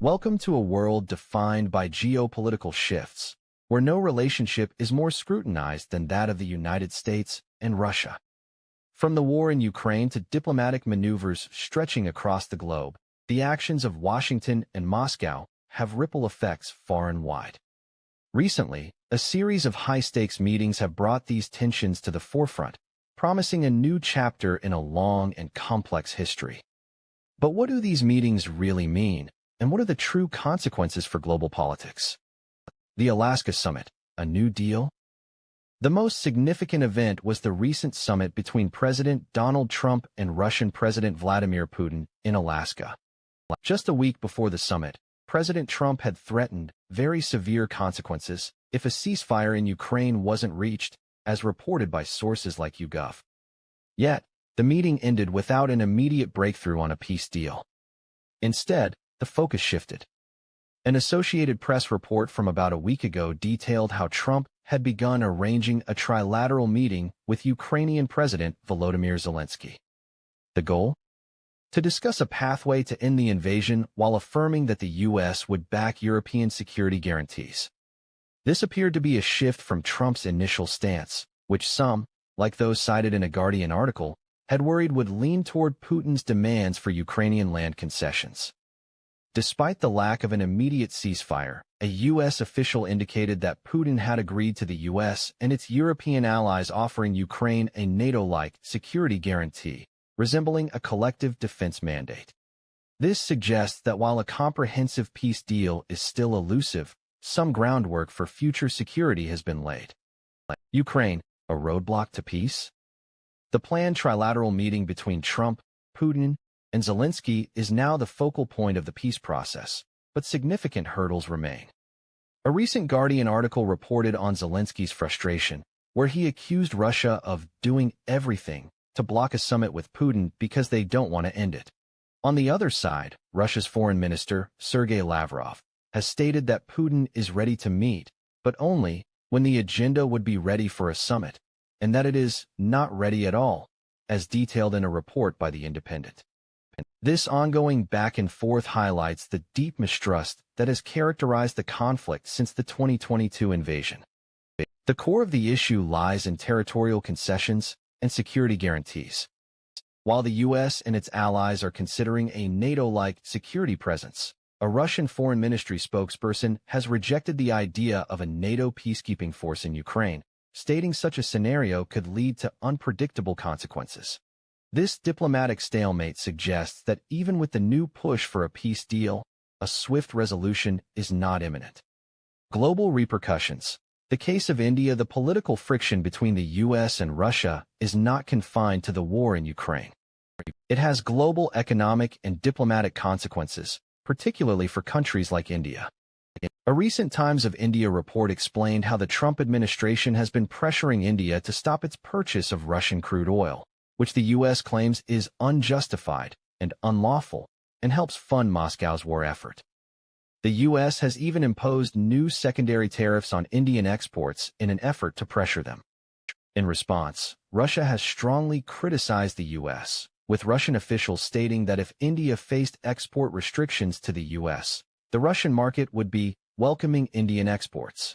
Welcome to a world defined by geopolitical shifts, where no relationship is more scrutinized than that of the United States and Russia. From the war in Ukraine to diplomatic maneuvers stretching across the globe, the actions of Washington and Moscow have ripple effects far and wide. Recently, a series of high-stakes meetings have brought these tensions to the forefront, promising a new chapter in a long and complex history. But what do these meetings really mean, and what are the true consequences for global politics? The Alaska Summit, a new deal? The most significant event was the recent summit between President Donald Trump and Russian President Vladimir Putin in Alaska. Just a week before the summit, President Trump had threatened very severe consequences if a ceasefire in Ukraine wasn't reached, as reported by sources like YouGov. Yet, the meeting ended without an immediate breakthrough on a peace deal. Instead, the focus shifted. An Associated Press report from about a week ago detailed how Trump had begun arranging a trilateral meeting with Ukrainian President Volodymyr Zelenskyy. The goal? To discuss a pathway to end the invasion while affirming that the U.S. would back European security guarantees. This appeared to be a shift from Trump's initial stance, which some, like those cited in a Guardian article, had worried would lean toward Putin's demands for Ukrainian land concessions. Despite the lack of an immediate ceasefire, a U.S. official indicated that Putin had agreed to the U.S. and its European allies offering Ukraine a NATO-like security guarantee, resembling a collective defense mandate. This suggests that while a comprehensive peace deal is still elusive, some groundwork for future security has been laid. Ukraine, a roadblock to peace? The planned trilateral meeting between Trump, Putin, and Zelenskyy is now the focal point of the peace process, but significant hurdles remain. A recent Guardian article reported on Zelenskyy's frustration, where he accused Russia of doing everything to block a summit with Putin because they don't want to end it. On the other side, Russia's foreign minister, Sergei Lavrov, has stated that Putin is ready to meet, but only when the agenda would be ready for a summit, and that it is not ready at all, as detailed in a report by The Independent. This ongoing back and forth highlights the deep mistrust that has characterized the conflict since the 2022 invasion. The core of the issue lies in territorial concessions and security guarantees. While the U.S. and its allies are considering a NATO-like security presence, a Russian Foreign Ministry spokesperson has rejected the idea of a NATO peacekeeping force in Ukraine, stating such a scenario could lead to unpredictable consequences. This diplomatic stalemate suggests that even with the new push for a peace deal, a swift resolution is not imminent. Global repercussions. The case of India, the political friction between the U.S. and Russia is not confined to the war in Ukraine. It has global economic and diplomatic consequences, particularly for countries like India. A recent Times of India report explained how the Trump administration has been pressuring India to stop its purchase of Russian crude oil, which the U.S. claims is unjustified and unlawful and helps fund Moscow's war effort. The U.S. has even imposed new secondary tariffs on Indian exports in an effort to pressure them. In response, Russia has strongly criticized the U.S., with Russian officials stating that if India faced export restrictions to the U.S., the Russian market would be welcoming Indian exports.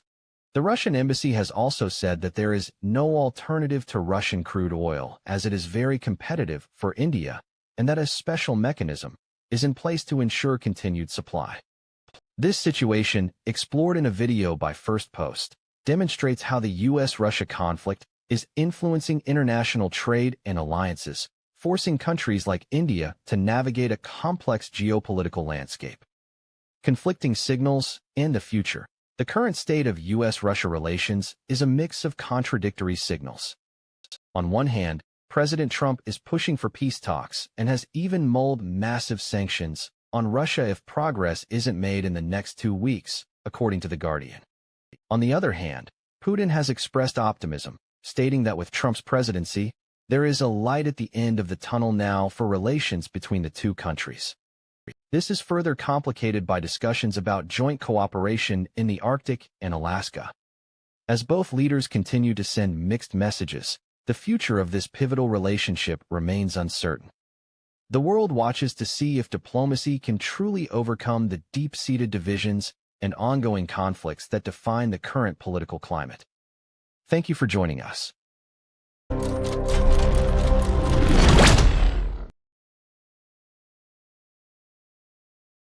The Russian embassy has also said that there is no alternative to Russian crude oil as it is very competitive for India, and that a special mechanism is in place to ensure continued supply. This situation, explored in a video by First Post, demonstrates how the U.S.-Russia conflict is influencing international trade and alliances, forcing countries like India to navigate a complex geopolitical landscape. Conflicting signals and the future. The current state of U.S.-Russia relations is a mix of contradictory signals. On one hand, President Trump is pushing for peace talks and has even mulled massive sanctions on Russia if progress isn't made in the next 2 weeks, according to The Guardian. On the other hand, Putin has expressed optimism, stating that with Trump's presidency, there is a light at the end of the tunnel now for relations between the two countries. This is further complicated by discussions about joint cooperation in the Arctic and Alaska. As both leaders continue to send mixed messages, the future of this pivotal relationship remains uncertain. The world watches to see if diplomacy can truly overcome the deep-seated divisions and ongoing conflicts that define the current political climate. Thank you for joining us.